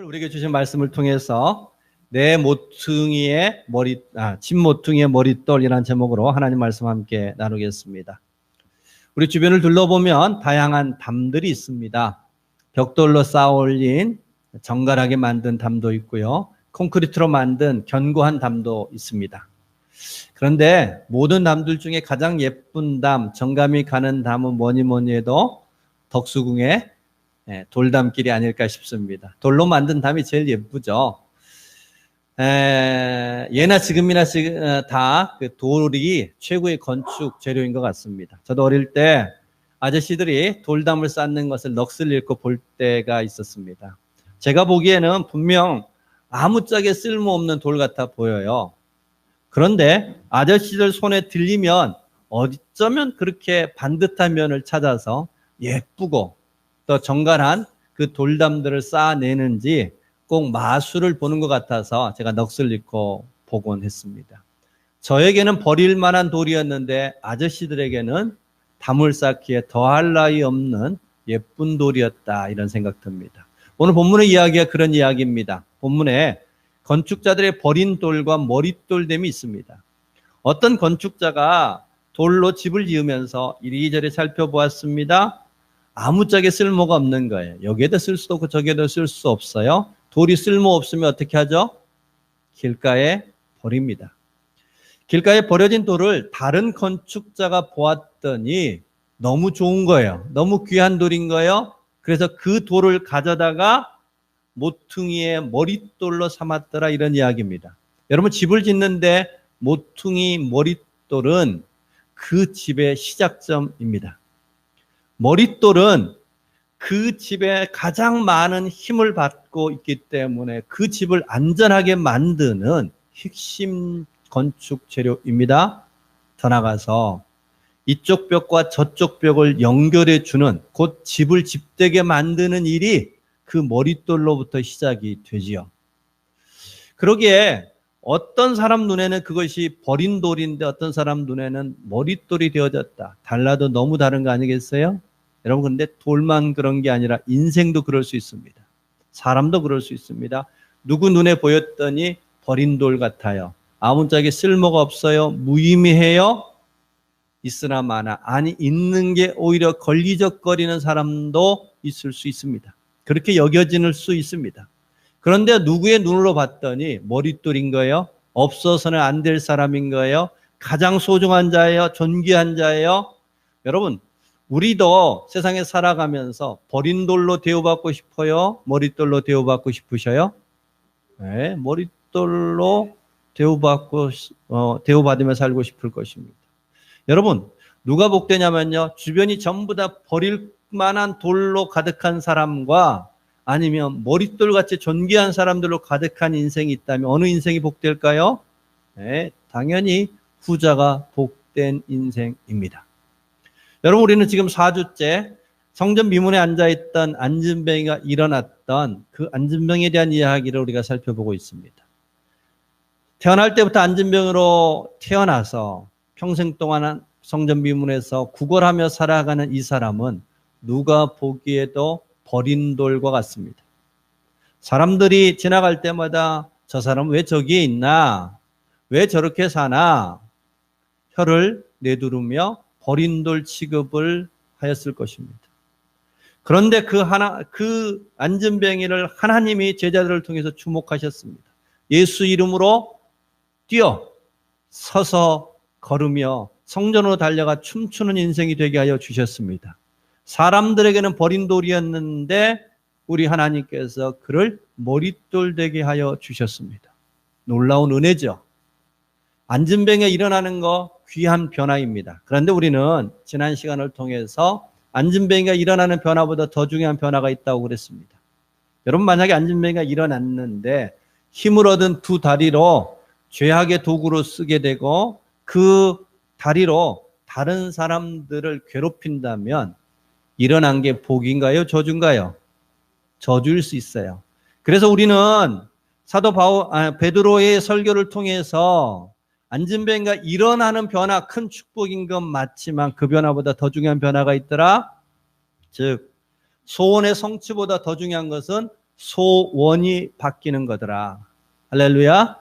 우리에게 주신 말씀을 통해서 내 모퉁이의 집 모퉁이의 머릿돌이라는 제목으로 하나님 말씀 함께 나누겠습니다. 우리 주변을 둘러보면 다양한 담들이 있습니다. 벽돌로 쌓아 올린 정갈하게 만든 담도 있고요. 콘크리트로 만든 견고한 담도 있습니다. 그런데 모든 담들 중에 가장 예쁜 담, 정감이 가는 담은 뭐니 해도 덕수궁의 돌담길이 아닐까 싶습니다. 돌로 만든 담이 제일 예쁘죠. 예나 지금이나 다 그 돌이 최고의 건축 재료인 것 같습니다. 저도 어릴 때 아저씨들이 돌담을 쌓는 것을 넋을 잃고 볼 때가 있었습니다. 제가 보기에는 분명 아무짝에 쓸모없는 돌 같아 보여요. 그런데 아저씨들 손에 들리면 어쩌면 그렇게 반듯한 면을 찾아서 예쁘고 또 정갈한 그 돌담들을 쌓아내는지 꼭 마술을 보는 것 같아서 제가 넋을 잃고 보곤 했습니다. 저에게는 버릴 만한 돌이었는데 아저씨들에게는 담을 쌓기에 더할 나위 없는 예쁜 돌이었다, 이런 생각 듭니다. 오늘 본문의 이야기가 그런 이야기입니다. 본문에 건축자들의 버린 돌과 머릿돌됨이 있습니다. 어떤 건축자가 돌로 집을 지으면서 이리저리 살펴보았습니다. 아무짝에 쓸모가 없는 거예요. 여기에도 쓸 수도 없고 저기에도 쓸 수 없어요. 돌이 쓸모 없으면 어떻게 하죠? 길가에 버립니다. 길가에 버려진 돌을 다른 건축자가 보았더니 너무 좋은 거예요. 너무 귀한 돌인 거예요. 그래서 그 돌을 가져다가 모퉁이의 머릿돌로 삼았더라, 이런 이야기입니다. 여러분, 집을 짓는데 모퉁이 머릿돌은 그 집의 시작점입니다. 머릿돌은 그 집에 가장 많은 힘을 받고 있기 때문에 그 집을 안전하게 만드는 핵심 건축 재료입니다. 더 나가서 이쪽 벽과 저쪽 벽을 연결해 주는, 곧 집을 집되게 만드는 일이 그 머릿돌로부터 시작이 되지요. 그러기에 어떤 사람 눈에는 그것이 버린 돌인데 어떤 사람 눈에는 머릿돌이 되어졌다. 달라도 너무 다른 거 아니겠어요? 여러분, 그런데 돌만 그런 게 아니라 인생도 그럴 수 있습니다. 사람도 그럴 수 있습니다. 누구 눈에 보였더니 버린 돌 같아요. 아무짝에 쓸모가 없어요. 무의미해요. 있으나 마나, 아니 있는 게 오히려 걸리적거리는 사람도 있을 수 있습니다. 그렇게 여겨지는 수 있습니다. 그런데 누구의 눈으로 봤더니 머릿돌인 거예요. 없어서는 안 될 사람인 거예요. 가장 소중한 자예요. 존귀한 자예요. 여러분, 우리도 세상에 살아가면서 버린 돌로 대우받고 싶어요? 머릿돌로 대우받고 싶으셔요? 네, 머릿돌로 대우받으며 살고 싶을 것입니다. 여러분, 누가 복되냐면요, 주변이 전부 다 버릴 만한 돌로 가득한 사람과 아니면 머릿돌같이 존귀한 사람들로 가득한 인생이 있다면 어느 인생이 복될까요? 네, 당연히 후자가 복된 인생입니다. 여러분, 우리는 지금 4주째 성전 미문에 앉아있던 안진뱅이가 일어났던 그 안진뱅에 대한 이야기를 우리가 살펴보고 있습니다. 태어날 때부터 안진뱅으로 태어나서 평생 동안 성전 미문에서 구걸하며 살아가는 이 사람은 누가 보기에도 버린 돌과 같습니다. 사람들이 지나갈 때마다 저 사람은 왜 저기에 있나? 왜 저렇게 사나? 혀를 내두르며 버린 돌 취급을 하였을 것입니다. 그런데 그 안진뱅이를 하나님이 제자들을 통해서 주목하셨습니다. 예수 이름으로 뛰어 서서 걸으며 성전으로 달려가 춤추는 인생이 되게 하여 주셨습니다. 사람들에게는 버린 돌이었는데 우리 하나님께서 그를 머릿돌 되게 하여 주셨습니다. 놀라운 은혜죠. 안진뱅에 일어나는 거 귀한 변화입니다. 그런데 우리는 지난 시간을 통해서 안진뱅이가 일어나는 변화보다 더 중요한 변화가 있다고 그랬습니다. 여러분, 만약에 안진뱅이가 일어났는데 힘을 얻은 두 다리로 죄악의 도구로 쓰게 되고 그 다리로 다른 사람들을 괴롭힌다면 일어난 게 복인가요? 저주인가요? 저주일 수 있어요. 그래서 우리는 사도 베드로의 설교를 통해서 안진뱅이가 일어나는 변화, 큰 축복인 건 맞지만 그 변화보다 더 중요한 변화가 있더라. 즉 소원의 성취보다 더 중요한 것은 소원이 바뀌는 거더라. 할렐루야.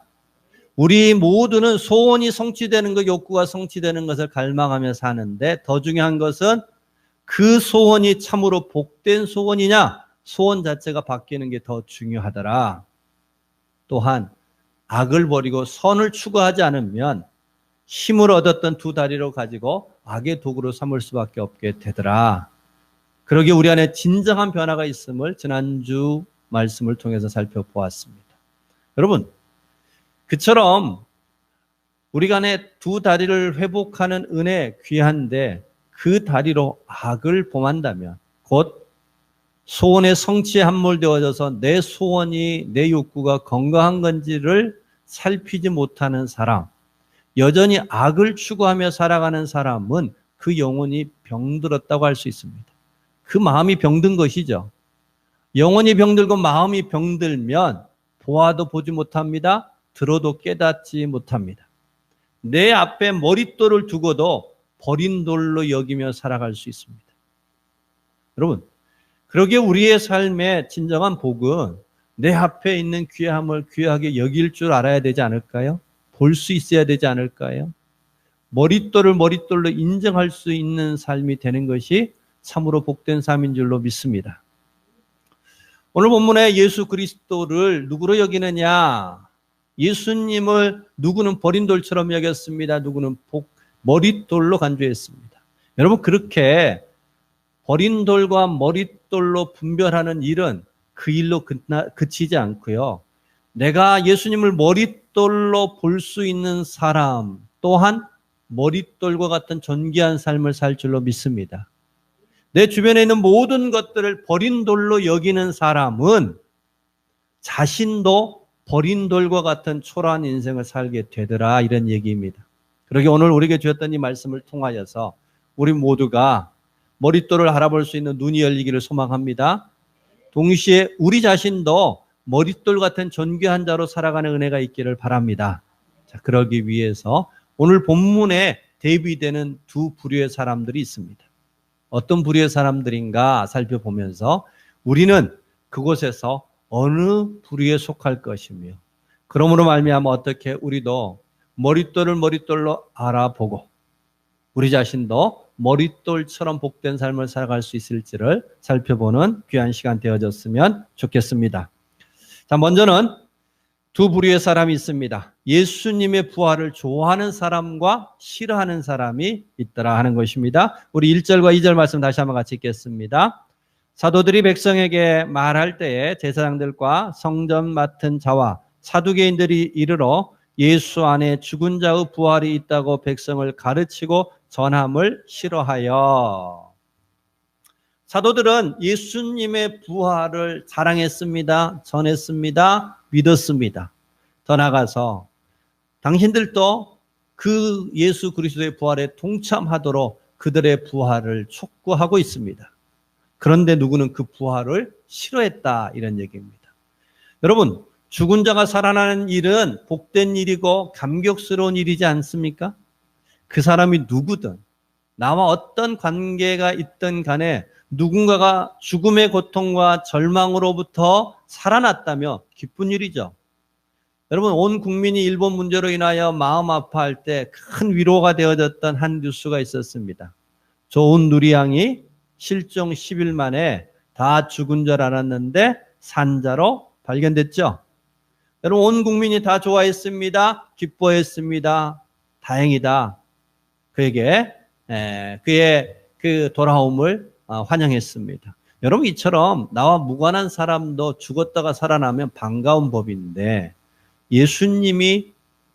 우리 모두는 소원이 성취되는 것, 욕구가 성취되는 것을 갈망하며 사는데 더 중요한 것은 그 소원이 참으로 복된 소원이냐, 소원 자체가 바뀌는 게 더 중요하더라. 또한 악을 버리고 선을 추구하지 않으면 힘을 얻었던 두 다리로 가지고 악의 도구로 삼을 수밖에 없게 되더라. 그러기에 우리 안에 진정한 변화가 있음을 지난주 말씀을 통해서 살펴보았습니다. 여러분, 그처럼 우리 간에 두 다리를 회복하는 은혜 귀한데 그 다리로 악을 범한다면 곧 소원의 성취에 함몰되어져서 내 소원이, 내 욕구가 건강한 건지를 살피지 못하는 사람, 여전히 악을 추구하며 살아가는 사람은 그 영혼이 병들었다고 할 수 있습니다. 그 마음이 병든 것이죠. 영혼이 병들고 마음이 병들면 보아도 보지 못합니다. 들어도 깨닫지 못합니다. 내 앞에 머릿돌을 두고도 버린 돌로 여기며 살아갈 수 있습니다. 여러분, 그러기에 우리의 삶의 진정한 복은 내 앞에 있는 귀함을 귀하게 여길 줄 알아야 되지 않을까요? 볼 수 있어야 되지 않을까요? 머릿돌을 머릿돌로 인정할 수 있는 삶이 되는 것이 참으로 복된 삶인 줄로 믿습니다. 오늘 본문에 예수 그리스도를 누구로 여기느냐? 예수님을 누구는 버린 돌처럼 여겼습니다. 누구는 머릿돌로 간주했습니다. 여러분, 그렇게 버린 돌과 머릿돌로 분별하는 일은 그 일로 그치지 않고요. 내가 예수님을 머릿돌로 볼 수 있는 사람 또한 머릿돌과 같은 존귀한 삶을 살 줄로 믿습니다. 내 주변에 있는 모든 것들을 버린 돌로 여기는 사람은 자신도 버린 돌과 같은 초라한 인생을 살게 되더라, 이런 얘기입니다. 그러게 오늘 우리에게 주셨던 이 말씀을 통하여서 우리 모두가 머릿돌을 알아볼 수 있는 눈이 열리기를 소망합니다. 동시에 우리 자신도 머릿돌 같은 존귀한 자로 살아가는 은혜가 있기를 바랍니다. 자, 그러기 위해서 오늘 본문에 대비되는 두 부류의 사람들이 있습니다. 어떤 부류의 사람들인가 살펴보면서 우리는 그곳에서 어느 부류에 속할 것이며, 그러므로 말미암아 어떻게 우리도 머릿돌을 머릿돌로 알아보고 우리 자신도 머릿돌처럼 복된 삶을 살아갈 수 있을지를 살펴보는 귀한 시간 되어졌으면 좋겠습니다. 자, 먼저는 두 부류의 사람이 있습니다. 예수님의 부활을 좋아하는 사람과 싫어하는 사람이 있더라 하는 것입니다. 우리 1절과 2절 말씀 다시 한번 같이 읽겠습니다. 사도들이 백성에게 말할 때에 제사장들과 성전 맡은 자와 사두개인들이 이르러 예수 안에 죽은 자의 부활이 있다고 백성을 가르치고 전함을 싫어하여. 사도들은 예수님의 부활을 자랑했습니다. 전했습니다. 믿었습니다. 더 나아가서 당신들도 그 예수 그리스도의 부활에 동참하도록 그들의 부활을 촉구하고 있습니다. 그런데 누구는 그 부활을 싫어했다, 이런 얘기입니다. 여러분, 죽은 자가 살아나는 일은 복된 일이고 감격스러운 일이지 않습니까? 그 사람이 누구든 나와 어떤 관계가 있든 간에 누군가가 죽음의 고통과 절망으로부터 살아났다며 기쁜 일이죠. 여러분, 온 국민이 일본 문제로 인하여 마음 아파할 때 큰 위로가 되어졌던 한 뉴스가 있었습니다. 조은 누리양이 실종 10일 만에 다 죽은 줄 알았는데 산자로 발견됐죠. 여러분, 온 국민이 다 좋아했습니다. 기뻐했습니다. 다행이다. 그에게 그의 그 돌아옴을 환영했습니다. 여러분, 이처럼 나와 무관한 사람도 죽었다가 살아나면 반가운 법인데 예수님이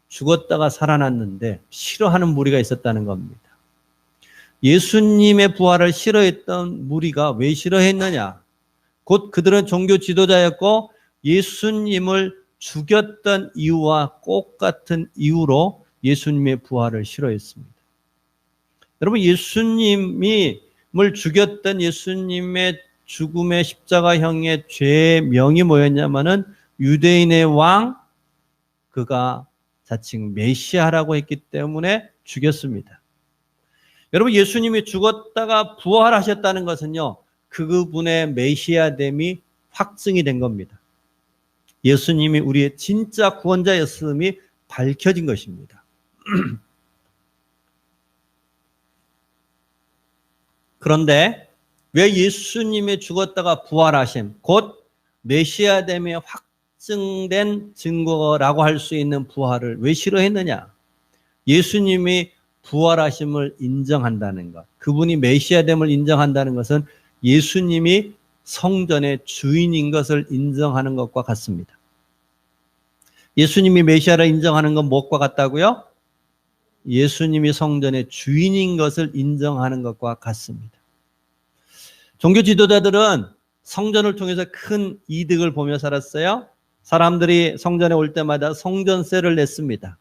죽었다가 살아났는데 싫어하는 무리가 있었다는 겁니다. 예수님의 부활을 싫어했던 무리가 왜 싫어했느냐? 곧 그들은 종교 지도자였고 예수님을 죽였던 이유와 똑같은 이유로 예수님의 부활을 싫어했습니다. 여러분, 예수님을 죽였던 예수님의 죽음의 십자가형의 죄명이 뭐였냐면은 유대인의 왕, 그가 자칭 메시아라고 했기 때문에 죽였습니다. 여러분, 예수님이 죽었다가 부활하셨다는 것은요, 그분의 메시아됨이 확증이 된 겁니다. 예수님이 우리의 진짜 구원자였음이 밝혀진 것입니다. 그런데 왜 예수님이 죽었다가 부활하심, 곧 메시아됨의 확증된 증거라고 할 수 있는 부활을 왜 싫어했느냐? 예수님이 부활하심을 인정한다는 것, 그분이 메시아됨을 인정한다는 것은 예수님이 성전의 주인인 것을 인정하는 것과 같습니다. 예수님이 메시아를 인정하는 건 무엇과 같다고요? 예수님이 성전의 주인인 것을 인정하는 것과 같습니다. 종교 지도자들은 성전을 통해서 큰 이득을 보며 살았어요. 사람들이 성전에 올 때마다 성전세를 냈습니다.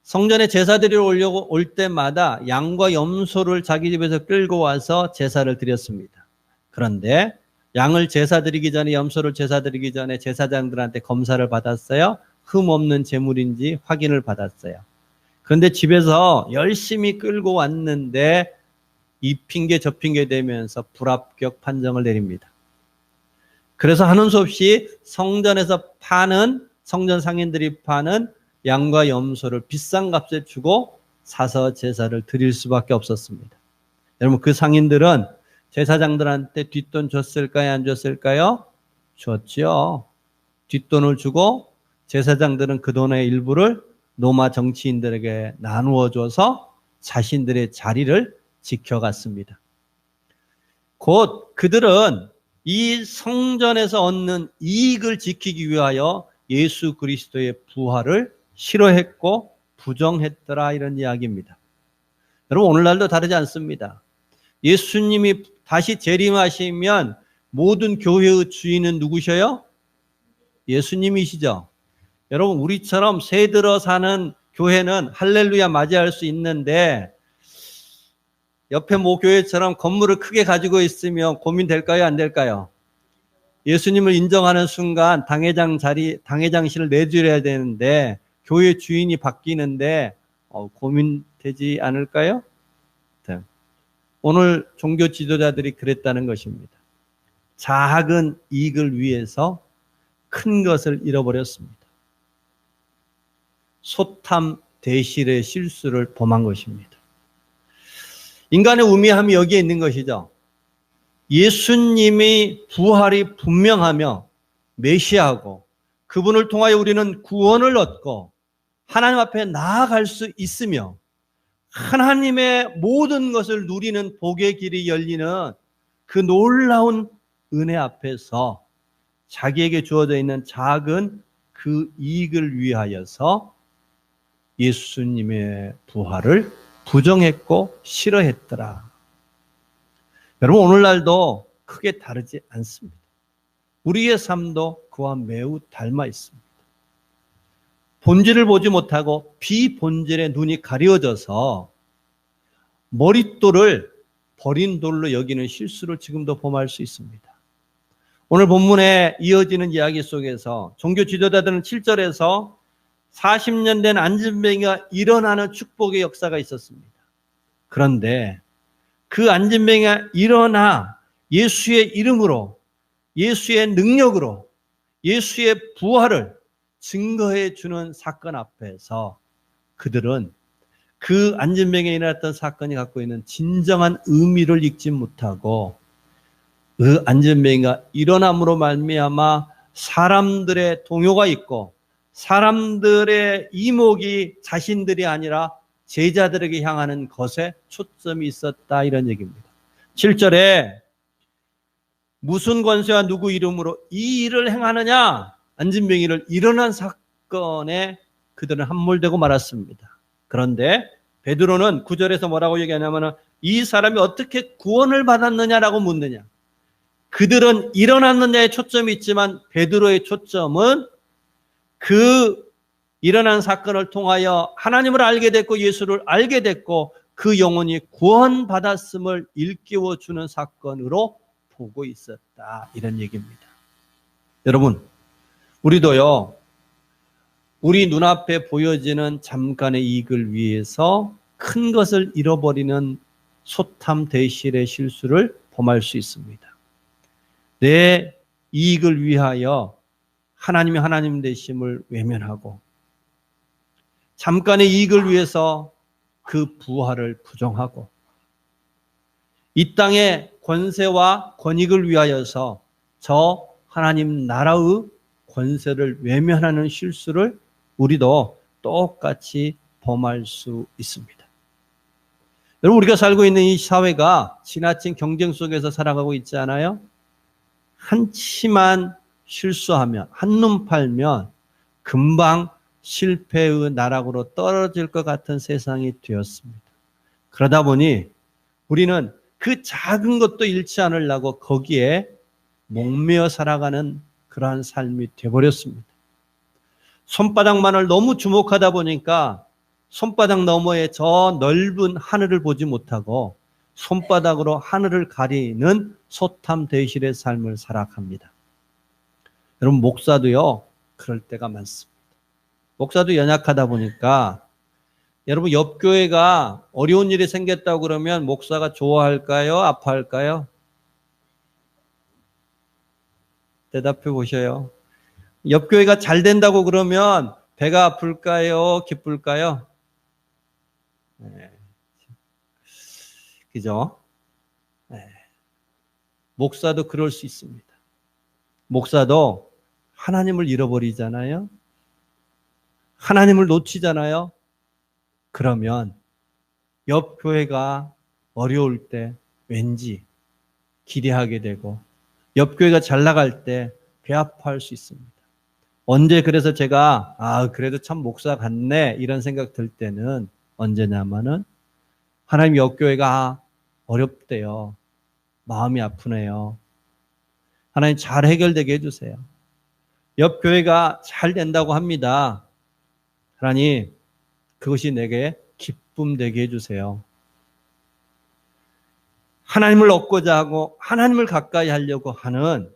성전에 제사드리러 오려고 올 때마다 양과 염소를 자기 집에서 끌고 와서 제사를 드렸습니다. 그런데 양을 제사 드리기 전에, 염소를 제사 드리기 전에 제사장들한테 검사를 받았어요. 흠 없는 제물인지 확인을 받았어요. 그런데 집에서 열심히 끌고 왔는데 이 핑계 저 핑계 대면서 불합격 판정을 내립니다. 그래서 하는 수 없이 성전에서 파는, 성전 상인들이 파는 양과 염소를 비싼 값에 주고 사서 제사를 드릴 수밖에 없었습니다. 여러분, 그 상인들은 제사장들한테 뒷돈 줬을까요? 안 줬을까요? 줬죠. 뒷돈을 주고 제사장들은 그 돈의 일부를 로마 정치인들에게 나누어 줘서 자신들의 자리를 지켜갔습니다. 곧 그들은 이 성전에서 얻는 이익을 지키기 위하여 예수 그리스도의 부활을 싫어했고 부정했더라, 이런 이야기입니다. 여러분, 오늘날도 다르지 않습니다. 예수님이 다시 재림하시면 모든 교회의 주인은 누구셔요? 예수님이시죠. 여러분, 우리처럼 새 들어 사는 교회는 할렐루야 맞이할 수 있는데 옆에 모 교회처럼 건물을 크게 가지고 있으면 고민될까요? 안 될까요? 예수님을 인정하는 순간 당회장실을 내드려야 되는데 교회 주인이 바뀌는데 고민되지 않을까요? 오늘 종교 지도자들이 그랬다는 것입니다. 작은 이익을 위해서 큰 것을 잃어버렸습니다. 소탐 대실의 실수를 범한 것입니다. 인간의 우매함이 여기에 있는 것이죠. 예수님이 부활이 분명하며 메시아고 그분을 통하여 우리는 구원을 얻고 하나님 앞에 나아갈 수 있으며 하나님의 모든 것을 누리는 복의 길이 열리는 그 놀라운 은혜 앞에서 자기에게 주어져 있는 작은 그 이익을 위하여서 예수님의 부활을 부정했고 싫어했더라. 여러분, 오늘날도 크게 다르지 않습니다. 우리의 삶도 그와 매우 닮아 있습니다. 본질을 보지 못하고 비본질의 눈이 가려져서 머릿돌을 버린 돌로 여기는 실수를 지금도 범할 수 있습니다. 오늘 본문에 이어지는 이야기 속에서 종교 지도자들은 7절에서 40년 된 안진뱅이가 일어나는 축복의 역사가 있었습니다. 그런데 그 안진뱅이가 일어나 예수의 이름으로, 예수의 능력으로, 예수의 부활을 증거해 주는 사건 앞에서 그들은 그 안진뱅이에 일어났던 사건이 갖고 있는 진정한 의미를 읽지 못하고 그 안진뱅이가 일어남으로 말미암아 사람들의 동요가 있고 사람들의 이목이 자신들이 아니라 제자들에게 향하는 것에 초점이 있었다, 이런 얘기입니다. 7절에 무슨 권세와 누구 이름으로 이 일을 행하느냐, 안진뱅이를 일어난 사건에 그들은 함몰되고 말았습니다. 그런데 베드로는 9절에서 뭐라고 얘기하냐면 이 사람이 어떻게 구원을 받았느냐라고 묻느냐. 그들은 일어났느냐에 초점이 있지만 베드로의 초점은 그 일어난 사건을 통하여 하나님을 알게 됐고 예수를 알게 됐고 그 영혼이 구원받았음을 일깨워주는 사건으로 보고 있었다, 이런 얘기입니다. 여러분, 우리도요, 우리 눈앞에 보여지는 잠깐의 이익을 위해서 큰 것을 잃어버리는 소탐 대실의 실수를 범할 수 있습니다. 내 이익을 위하여 하나님이 하나님 되심을 외면하고 잠깐의 이익을 위해서 그 부활을 부정하고 이 땅의 권세와 권익을 위하여서 저 하나님 나라의 권세를 외면하는 실수를 우리도 똑같이 범할 수 있습니다. 여러분, 우리가 살고 있는 이 사회가 지나친 경쟁 속에서 살아가고 있지 않아요? 한치만 실수하면, 한눈 팔면 금방 실패의 나락으로 떨어질 것 같은 세상이 되었습니다. 그러다 보니 우리는 그 작은 것도 잃지 않으려고 거기에 목매어 살아가는 그러한 삶이 되어버렸습니다. 손바닥만을 너무 주목하다 보니까 손바닥 너머에 저 넓은 하늘을 보지 못하고 손바닥으로 하늘을 가리는 소탐대실의 삶을 살아갑니다. 여러분, 목사도요 그럴 때가 많습니다. 목사도 연약하다 보니까 여러분, 옆 교회가 어려운 일이 생겼다고 그러면 목사가 좋아할까요? 아파할까요? 대답해 보셔요. 옆 교회가 잘 된다고 그러면 배가 아플까요? 기쁠까요? 네. 그죠? 네. 목사도 그럴 수 있습니다. 목사도 하나님을 잃어버리잖아요. 하나님을 놓치잖아요. 그러면 옆 교회가 어려울 때 왠지 기대하게 되고 옆 교회가 잘 나갈 때 배 아파할 수 있습니다. 언제 그래서 제가 그래도 참 목사 같네 이런 생각 들 때는 언제냐면은 하나님 옆 교회가 어렵대요. 마음이 아프네요. 하나님 잘 해결되게 해주세요. 옆 교회가 잘 된다고 합니다. 하나님 그것이 내게 기쁨 되게 해주세요. 하나님을 얻고자 하고 하나님을 가까이 하려고 하는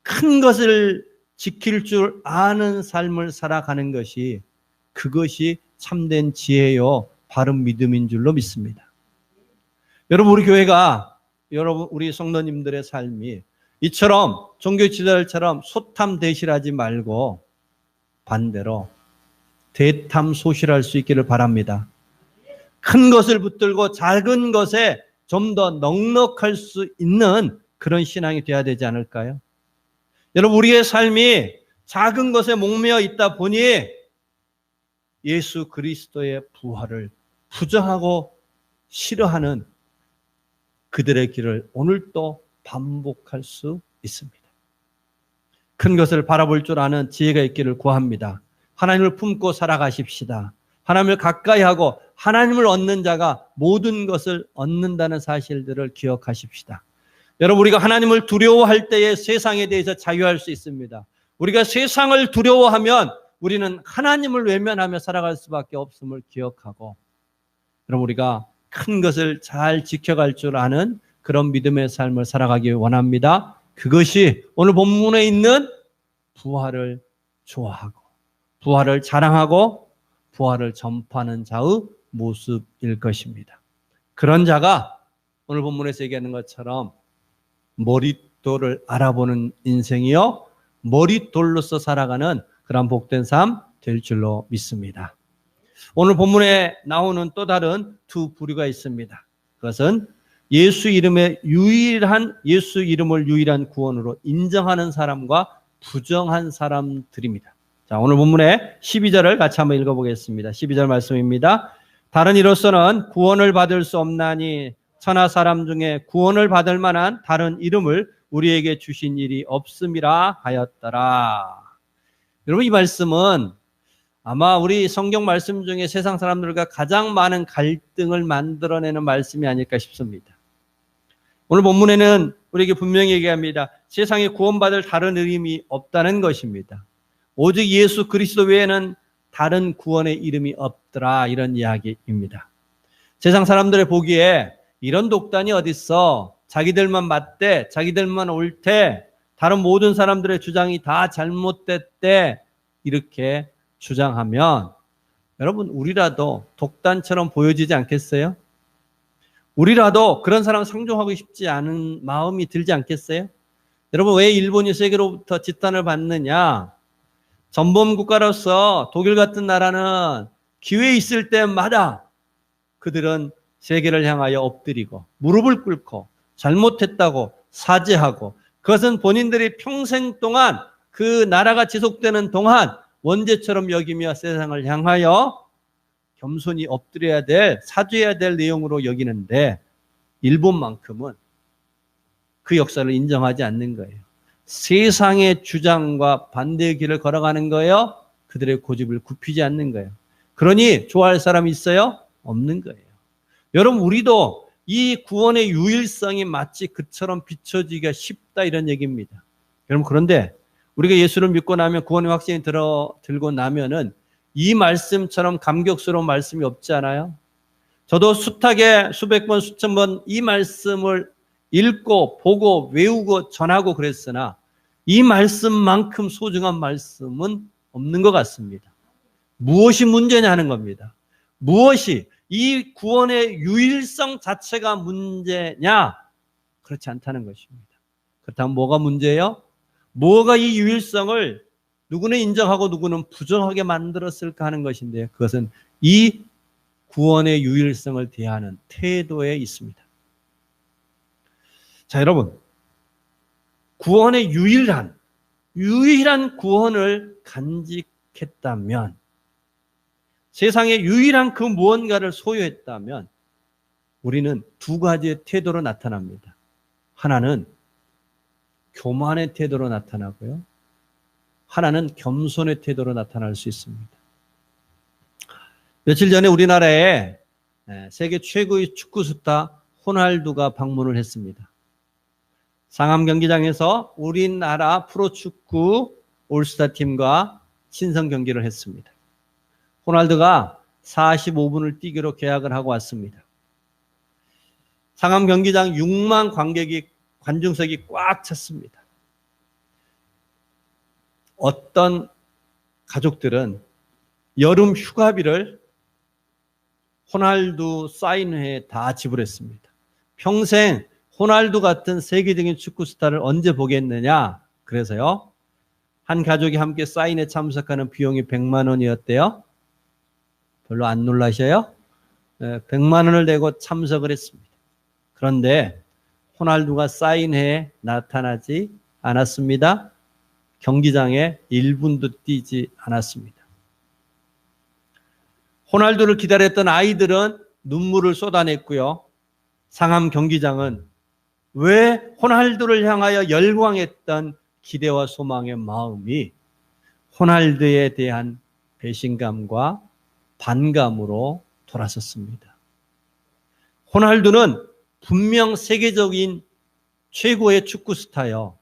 큰 것을 지킬 줄 아는 삶을 살아가는 것이 그것이 참된 지혜요 바른 믿음인 줄로 믿습니다. 여러분, 우리 교회가 우리 성도님들의 삶이 이처럼 종교 지도자들처럼 소탐대실하지 말고 반대로 대탐소실할 수 있기를 바랍니다. 큰 것을 붙들고 작은 것에 좀 더 넉넉할 수 있는 그런 신앙이 되어야 되지 않을까요? 여러분, 우리의 삶이 작은 것에 목매어 있다 보니 예수 그리스도의 부활을 부정하고 싫어하는 그들의 길을 오늘도 반복할 수 있습니다. 큰 것을 바라볼 줄 아는 지혜가 있기를 구합니다. 하나님을 품고 살아가십시다. 하나님을 가까이 하고 하나님을 얻는 자가 모든 것을 얻는다는 사실들을 기억하십시다. 여러분, 우리가 하나님을 두려워할 때에 세상에 대해서 자유할 수 있습니다. 우리가 세상을 두려워하면 우리는 하나님을 외면하며 살아갈 수밖에 없음을 기억하고, 여러분, 우리가 큰 것을 잘 지켜갈 줄 아는 그런 믿음의 삶을 살아가기 원합니다. 그것이 오늘 본문에 있는 부활을 좋아하고 부활을 자랑하고 부활을 전파하는 자의 모습일 것입니다. 그런 자가 오늘 본문에서 얘기하는 것처럼 머릿돌을 알아보는 인생이요 머릿돌로서 살아가는 그런 복된 삶 될 줄로 믿습니다. 오늘 본문에 나오는 또 다른 두 부류가 있습니다. 그것은 예수 이름을 유일한 구원으로 인정하는 사람과 부정한 사람들입니다. 자, 오늘 본문의 12절을 같이 한번 읽어보겠습니다. 12절 말씀입니다. 다른 이로서는 구원을 받을 수 없나니 천하 사람 중에 구원을 받을 만한 다른 이름을 우리에게 주신 일이 없음이라 하였더라. 여러분, 이 말씀은 아마 우리 성경 말씀 중에 세상 사람들과 가장 많은 갈등을 만들어내는 말씀이 아닐까 싶습니다. 오늘 본문에는 우리에게 분명히 얘기합니다. 세상에 구원받을 다른 이름이 없다는 것입니다. 오직 예수 그리스도 외에는 다른 구원의 이름이 없더라, 이런 이야기입니다. 세상 사람들의 보기에 이런 독단이 어딨어? 자기들만 맞대, 자기들만 옳대, 다른 모든 사람들의 주장이 다 잘못됐대, 이렇게 주장하면 여러분, 우리라도 독단처럼 보여지지 않겠어요? 우리라도 그런 사람 상종하고 싶지 않은 마음이 들지 않겠어요? 여러분, 왜 일본이 세계로부터 지탄을 받느냐? 전범 국가로서 독일 같은 나라는 기회 있을 때마다 그들은 세계를 향하여 엎드리고 무릎을 꿇고 잘못했다고 사죄하고, 그것은 본인들이 평생 동안 그 나라가 지속되는 동안 원죄처럼 여기며 세상을 향하여 겸손히 엎드려야 될, 사죄해야 될 내용으로 여기는데, 일본만큼은 그 역사를 인정하지 않는 거예요. 세상의 주장과 반대의 길을 걸어가는 거예요. 그들의 고집을 굽히지 않는 거예요. 그러니 좋아할 사람이 있어요? 없는 거예요. 여러분, 우리도 이 구원의 유일성이 마치 그처럼 비춰지기가 쉽다, 이런 얘기입니다. 여러분, 그런데 우리가 예수를 믿고 나면, 구원의 확신이 들고 나면은 이 말씀처럼 감격스러운 말씀이 없지 않아요? 저도 숱하게 수백 번, 수천 번 이 말씀을 읽고 보고 외우고 전하고 그랬으나 이 말씀만큼 소중한 말씀은 없는 것 같습니다. 무엇이 문제냐 하는 겁니다. 무엇이, 이 구원의 유일성 자체가 문제냐? 그렇지 않다는 것입니다. 그렇다면 뭐가 문제예요? 뭐가 이 유일성을 누구는 인정하고 누구는 부정하게 만들었을까 하는 것인데, 그것은 이 구원의 유일성을 대하는 태도에 있습니다. 자, 여러분, 구원의 유일한 구원을 간직했다면, 세상에 유일한 그 무언가를 소유했다면 우리는 두 가지의 태도로 나타납니다. 하나는 교만의 태도로 나타나고요, 하나는 겸손의 태도로 나타날 수 있습니다. 며칠 전에 우리나라에 세계 최고의 축구 스타 호날두가 방문을 했습니다. 상암 경기장에서 우리나라 프로축구 올스타 팀과 친선 경기를 했습니다. 호날두가 45분을 뛰기로 계약을 하고 왔습니다. 상암 경기장 6만 관중석이 꽉 찼습니다. 어떤 가족들은 여름 휴가비를 호날두 사인회에 다 지불했습니다. 평생 호날두 같은 세계적인 축구 스타를 언제 보겠느냐? 그래서요, 한 가족이 함께 사인회 참석하는 비용이 100만 원이었대요. 별로 안 놀라셔요? 100만 원을 내고 참석을 했습니다. 그런데 호날두가 사인회에 나타나지 않았습니다. 경기장에 1분도 뛰지 않았습니다. 호날두를 기다렸던 아이들은 눈물을 쏟아냈고요, 상암 경기장은 왜 호날두를 향하여 열광했던 기대와 소망의 마음이 호날두에 대한 배신감과 반감으로 돌아섰습니다. 호날두는 분명 세계적인 최고의 축구 스타요,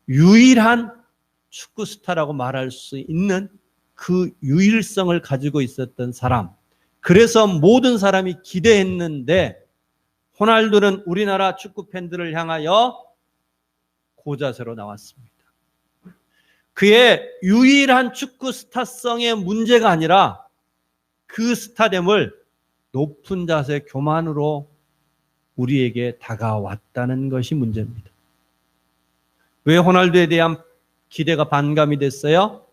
유일한 축구 스타라고 말할 수 있는 그 유일성을 가지고 있었던 사람, 그래서 모든 사람이 기대했는데, 호날두는 우리나라 축구 팬들을 향하여 고자세로 나왔습니다. 그의 유일한 축구 스타성의 문제가 아니라 그 스타됨을 높은 자세 교만으로 우리에게 다가왔다는 것이 문제입니다. 왜 호날두에 대한 기대가 반감이 됐어요?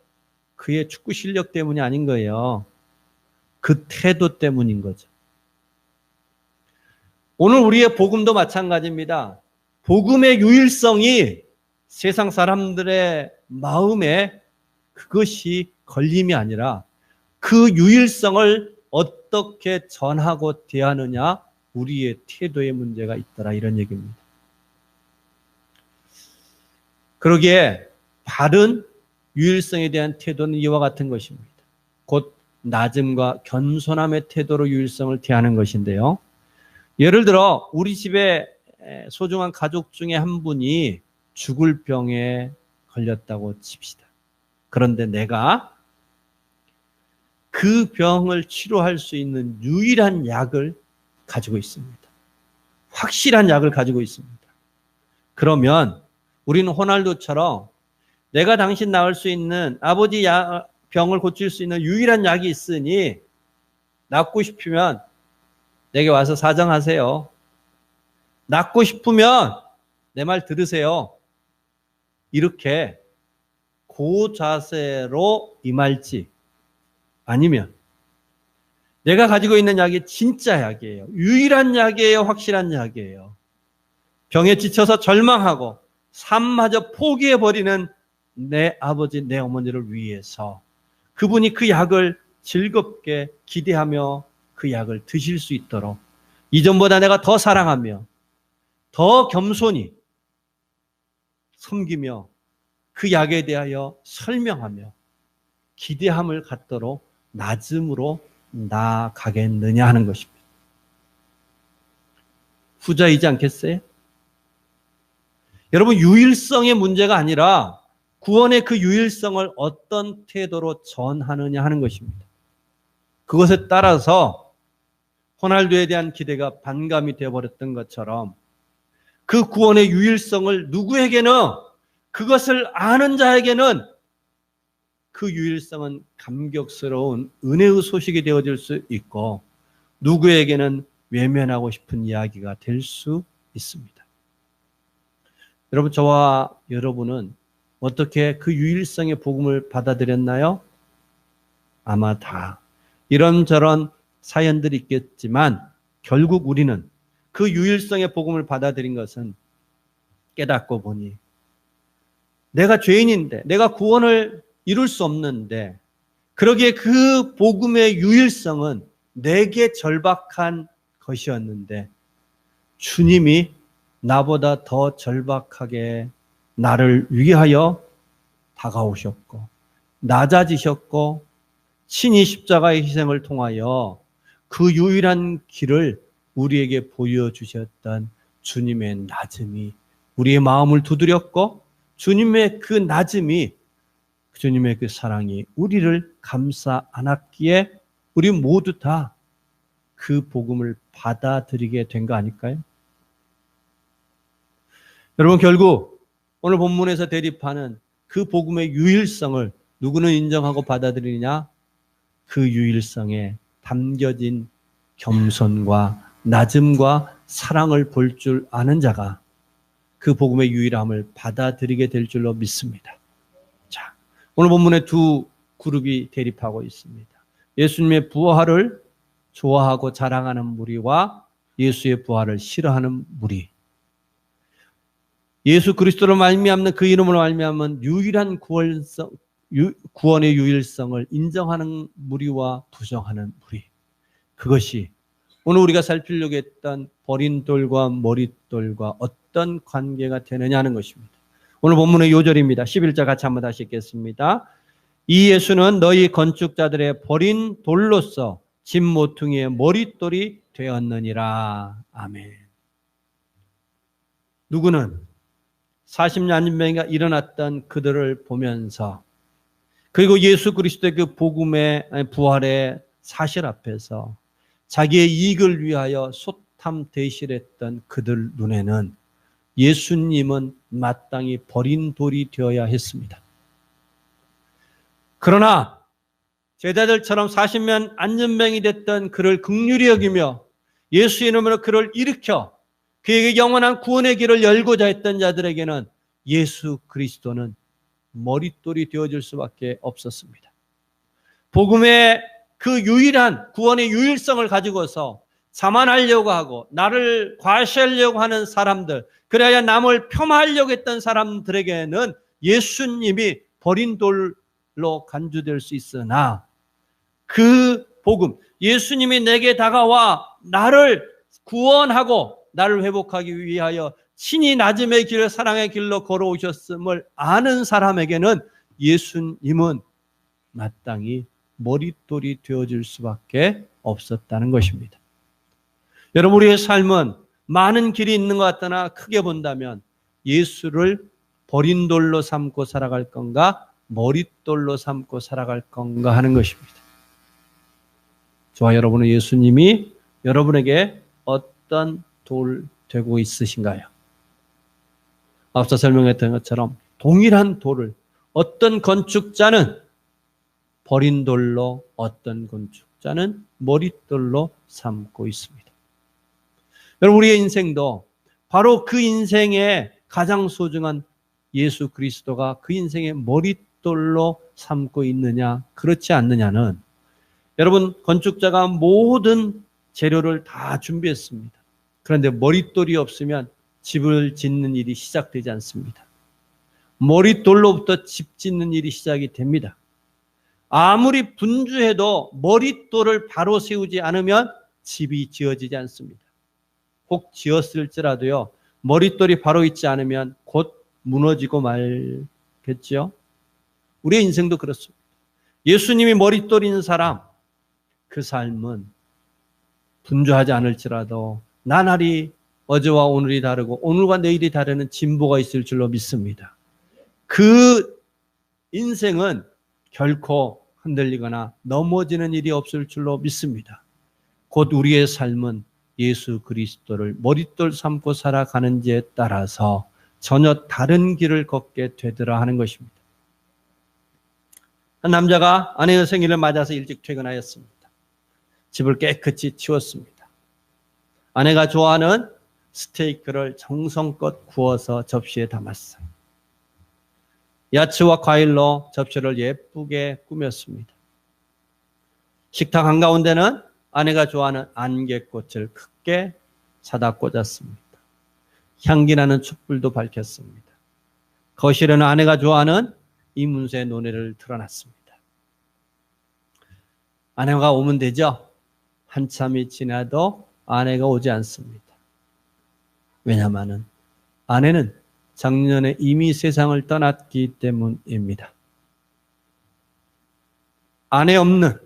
그의 축구 실력 때문이 아닌 거예요. 그 태도 때문인 거죠. 오늘 우리의 복음도 마찬가지입니다. 복음의 유일성이 세상 사람들의 마음에 그것이 걸림이 아니라 그 유일성을 어떻게 전하고 대하느냐, 우리의 태도에 문제가 있더라, 이런 얘기입니다. 그러기에 바른 유일성에 대한 태도는 이와 같은 것입니다. 곧 낮음과 겸손함의 태도로 유일성을 대하는 것인데요. 예를 들어 우리 집에 소중한 가족 중에 한 분이 죽을 병에 걸렸다고 칩시다. 그런데 내가 그 병을 치료할 수 있는 유일한 약을 가지고 있습니다. 확실한 약을 가지고 있습니다. 그러면 우리는 호날두처럼 내가 당신 나을 수 있는, 아버지 병을 고칠 수 있는 유일한 약이 있으니 낫고 싶으면 내게 와서 사정하세요. 낫고 싶으면 내 말 들으세요. 이렇게 그 자세로 임할지, 아니면 내가 가지고 있는 약이 진짜 약이에요. 유일한 약이에요. 확실한 약이에요. 병에 지쳐서 절망하고 삶마저 포기해버리는 내 아버지, 내 어머니를 위해서 그분이 그 약을 즐겁게 기대하며 그 약을 드실 수 있도록 이전보다 내가 더 사랑하며 더 겸손히 섬기며 그 약에 대하여 설명하며 기대함을 갖도록 낮음으로 나아가겠느냐 하는 것입니다. 후자이지 않겠어요? 여러분, 유일성의 문제가 아니라 구원의 그 유일성을 어떤 태도로 전하느냐 하는 것입니다. 그것에 따라서 호날두에 대한 기대가 반감이 되어버렸던 것처럼 그 구원의 유일성을 누구에게는, 그것을 아는 자에게는 그 유일성은 감격스러운 은혜의 소식이 되어질 수 있고, 누구에게는 외면하고 싶은 이야기가 될 수 있습니다. 여러분, 저와 여러분은 어떻게 그 유일성의 복음을 받아들였나요? 아마 다 이런저런 사연들이 있겠지만 결국 우리는 그 유일성의 복음을 받아들인 것은 깨닫고 보니 내가 죄인인데, 내가 구원을 이룰 수 없는데, 그러기에 그 복음의 유일성은 내게 절박한 것이었는데 주님이 나보다 더 절박하게 나를 위하여 다가오셨고 낮아지셨고 친히 십자가의 희생을 통하여 그 유일한 길을 우리에게 보여주셨던 주님의 낮음이 우리의 마음을 두드렸고, 주님의 그 낮음이, 주님의 그 사랑이 우리를 감싸 안았기에 우리 모두 다 그 복음을 받아들이게 된 거 아닐까요? 여러분, 결국 오늘 본문에서 대립하는 그 복음의 유일성을 누구는 인정하고 받아들이냐? 그 유일성에 담겨진 겸손과 낮음과 사랑을 볼 줄 아는 자가 그 복음의 유일함을 받아들이게 될 줄로 믿습니다. 자, 오늘 본문에 두 그룹이 대립하고 있습니다. 예수님의 부활을 좋아하고 자랑하는 무리와 예수의 부활을 싫어하는 무리. 예수 그리스도로 말미암는 그 이름으로 말미암은 유일한 구원의 유일성을 인정하는 무리와 부정하는 무리. 그것이 오늘 우리가 살피려고 했던 버린 돌과 머릿돌과 어떤 관계가 되느냐 하는 것입니다. 오늘 본문의 요절입니다. 11절 같이 한번 다시 읽겠습니다. 이 예수는 너희 건축자들의 버린 돌로서 집 모퉁이의 머릿돌이 되었느니라. 아멘. 누구는 40년 안진병이가 일어났던 그들을 보면서, 그리고 예수 그리스도의 그 복음의 부활의 사실 앞에서 자기의 이익을 위하여 소탐대실했던 그들 눈에는 예수님은 마땅히 버린 돌이 되어야 했습니다. 그러나 제자들처럼 40년 안전병이 됐던 그를 긍휼히 여기며 예수 이름으로 그를 일으켜 그에게 영원한 구원의 길을 열고자 했던 자들에게는 예수 그리스도는 머릿돌이 되어줄 수밖에 없었습니다. 복음의 그 유일한 구원의 유일성을 가지고서 자만하려고 하고 나를 과시하려고 하는 사람들, 그래야 남을 폄하하려고 했던 사람들에게는 예수님이 버린 돌로 간주될 수 있으나, 그 복음, 예수님이 내게 다가와 나를 구원하고 나를 회복하기 위하여 친히 낮음의 길, 사랑의 길로 걸어오셨음을 아는 사람에게는 예수님은 마땅히 머릿돌이 되어줄 수밖에 없었다는 것입니다. 여러분, 우리의 삶은 많은 길이 있는 것 같으나 크게 본다면 예수를 버린 돌로 삼고 살아갈 건가, 머릿돌로 삼고 살아갈 건가 하는 것입니다. 저와 여러분은 예수님이 여러분에게 어떤 돌 되고 있으신가요? 앞서 설명했던 것처럼 동일한 돌을 어떤 건축자는 버린 돌로, 어떤 건축자는 머릿돌로 삼고 있습니다. 여러분, 우리의 인생도 바로 그 인생의 가장 소중한 예수 그리스도가 그 인생의 머릿돌로 삼고 있느냐, 그렇지 않느냐는, 여러분, 건축자가 모든 재료를 다 준비했습니다. 그런데 머릿돌이 없으면 집을 짓는 일이 시작되지 않습니다. 머릿돌로부터 집 짓는 일이 시작이 됩니다. 아무리 분주해도 머릿돌을 바로 세우지 않으면 집이 지어지지 않습니다. 혹 지었을지라도요, 머릿돌이 바로 있지 않으면 곧 무너지고 말겠죠. 우리의 인생도 그렇습니다. 예수님이 머릿돌인 사람, 그 삶은 분주하지 않을지라도 나날이 어제와 오늘이 다르고 오늘과 내일이 다르는 진보가 있을 줄로 믿습니다. 그 인생은 결코 흔들리거나 넘어지는 일이 없을 줄로 믿습니다. 곧 우리의 삶은 예수 그리스도를 머릿돌 삼고 살아가는지에 따라서 전혀 다른 길을 걷게 되더라 하는 것입니다. 한 남자가 아내의 생일을 맞아서 일찍 퇴근하였습니다. 집을 깨끗이 치웠습니다. 아내가 좋아하는 스테이크를 정성껏 구워서 접시에 담았어요. 야채와 과일로 접시를 예쁘게 꾸몄습니다. 식탁 한가운데는 아내가 좋아하는 안개꽃을 크게 사다 꽂았습니다. 향기나는 촛불도 밝혔습니다. 거실에는 아내가 좋아하는 이문세 노래를 틀어놨습니다. 아내가 오면 되죠? 한참이 지나도 아내가 오지 않습니다. 왜냐하면 아내는 작년에 이미 세상을 떠났기 때문입니다. 아내 없는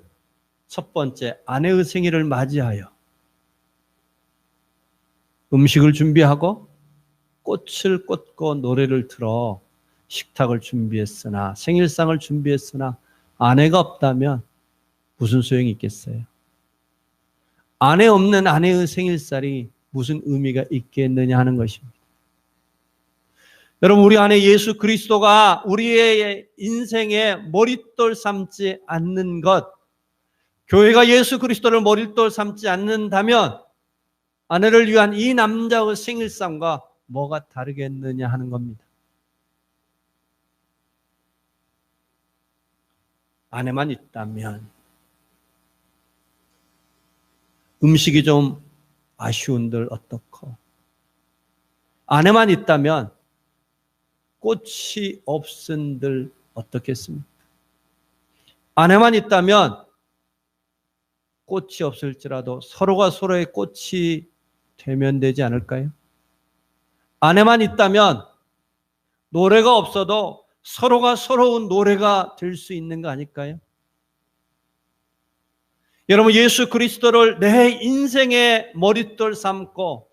첫 번째 아내의 생일을 맞이하여 음식을 준비하고 꽃을 꽂고 노래를 틀어 식탁을 준비했으나, 생일상을 준비했으나 아내가 없다면 무슨 소용이 있겠어요? 아내 없는 아내의 생일살이 무슨 의미가 있겠느냐 하는 것입니다. 여러분, 우리 안에 예수 그리스도가 우리의 인생의 머릿돌 삼지 않는 것, 교회가 예수 그리스도를 머릿돌 삼지 않는다면 아내를 위한 이 남자의 생일상과 뭐가 다르겠느냐 하는 겁니다. 아내만 있다면 음식이 좀 아쉬운들 어떻고, 아내만 있다면 꽃이 없은들 어떻겠습니까? 아내만 있다면 꽃이 없을지라도 서로가 서로의 꽃이 되면 되지 않을까요? 아내만 있다면 노래가 없어도 서로가 서러운 노래가 될 수 있는 거 아닐까요? 여러분, 예수 그리스도를 내 인생의 머릿돌 삼고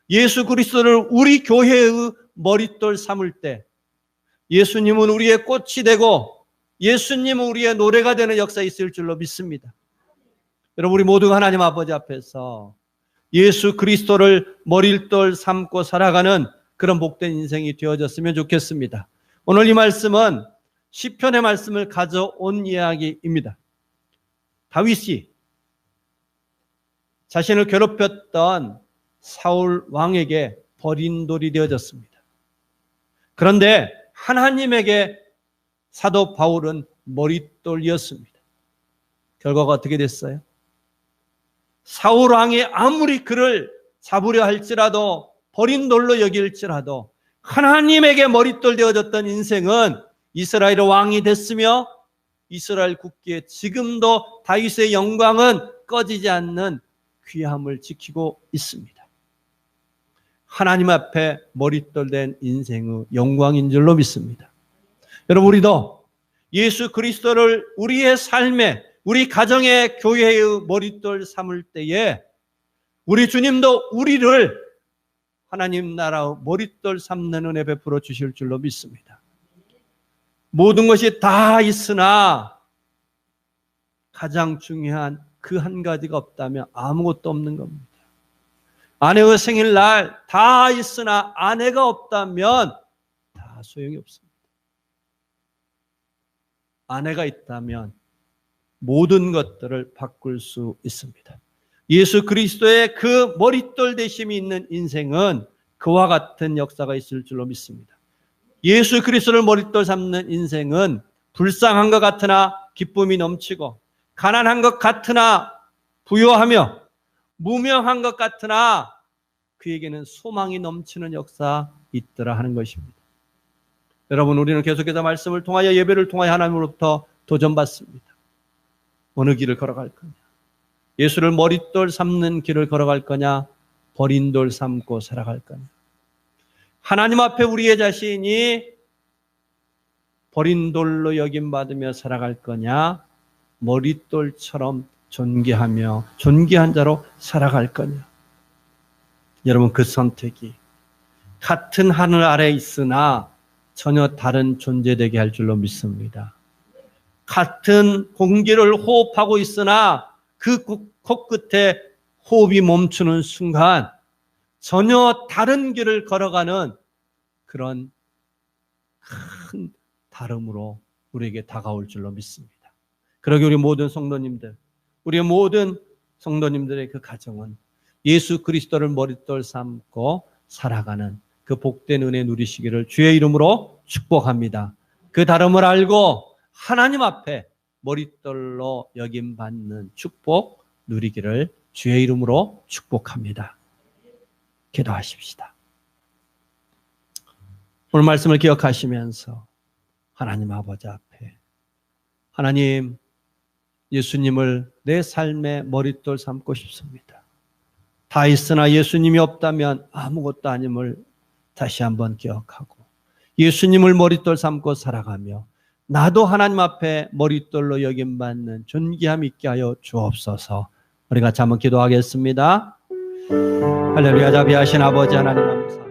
예수 그리스도를 우리 교회의 머릿돌 삼을 때 예수님은 우리의 꽃이 되고 예수님은 우리의 노래가 되는 역사가 있을 줄로 믿습니다. 여러분, 우리 모두가 하나님 아버지 앞에서 예수 그리스도를 머릿돌 삼고 살아가는 그런 복된 인생이 되어졌으면 좋겠습니다. 오늘 이 말씀은 시편의 말씀을 가져온 이야기입니다. 다윗이 자신을 괴롭혔던 사울 왕에게 버린 돌이 되어졌습니다. 그런데 하나님에게 사도 바울은 머릿돌이었습니다. 결과가 어떻게 됐어요? 사울 왕이 아무리 그를 잡으려 할지라도, 버린 돌로 여길지라도 하나님에게 머릿돌 되어졌던 인생은 이스라엘의 왕이 됐으며 이스라엘 국기에 지금도 다윗의 영광은 꺼지지 않는 귀함을 지키고 있습니다. 하나님 앞에 머릿돌 된 인생의 영광인 줄로 믿습니다. 여러분, 우리도 예수 그리스도를 우리의 삶에, 우리 가정의 교회의 머릿돌 삼을 때에 우리 주님도 우리를 하나님 나라의 머릿돌 삼는 은혜 베풀어 주실 줄로 믿습니다. 모든 것이 다 있으나 가장 중요한 그 한 가지가 없다면 아무것도 없는 겁니다. 아내의 생일날 다 있으나 아내가 없다면 다 소용이 없습니다. 아내가 있다면 모든 것들을 바꿀 수 있습니다. 예수 그리스도의 그 머릿돌 되심이 있는 인생은 그와 같은 역사가 있을 줄로 믿습니다. 예수 그리스도를 머릿돌 삼는 인생은 불쌍한 것 같으나 기쁨이 넘치고, 가난한 것 같으나 부유하며, 무명한 것 같으나 그에게는 소망이 넘치는 역사 있더라 하는 것입니다. 여러분, 우리는 계속해서 말씀을 통하여, 예배를 통하여 하나님으로부터 도전받습니다. 어느 길을 걸어갈 거냐? 예수를 머릿돌 삼는 길을 걸어갈 거냐? 버린 돌 삼고 살아갈 거냐? 하나님 앞에 우리의 자신이 버린 돌로 여김받으며 살아갈 거냐? 머릿돌처럼 존귀하며 존귀한 자로 살아갈 거냐? 여러분, 그 선택이 같은 하늘 아래에 있으나 전혀 다른 존재되게 할 줄로 믿습니다. 같은 공기를 호흡하고 있으나 그 코끝에 호흡이 멈추는 순간 전혀 다른 길을 걸어가는 그런 큰 다름으로 우리에게 다가올 줄로 믿습니다. 그러기 우리 모든 성도님들, 우리의 모든 성도님들의 그 가정은 예수 그리스도를 머릿돌 삼고 살아가는 그 복된 은혜 누리시기를 주의 이름으로 축복합니다. 그 다름을 알고 하나님 앞에 머릿돌로 여김받는 축복 누리기를 주의 이름으로 축복합니다. 기도하십시다. 오늘 말씀을 기억하시면서 하나님 아버지 앞에, 하나님, 예수님을 내 삶의 머릿돌 삼고 싶습니다. 다 있으나 예수님이 없다면 아무것도 아님을 다시 한번 기억하고 예수님을 머릿돌 삼고 살아가며 나도 하나님 앞에 머릿돌로 여김받는 존귀함 있게 하여 주옵소서. 우리가 한번 기도하겠습니다. 할렐루야. 자비하신 아버지 하나님 감사합니다.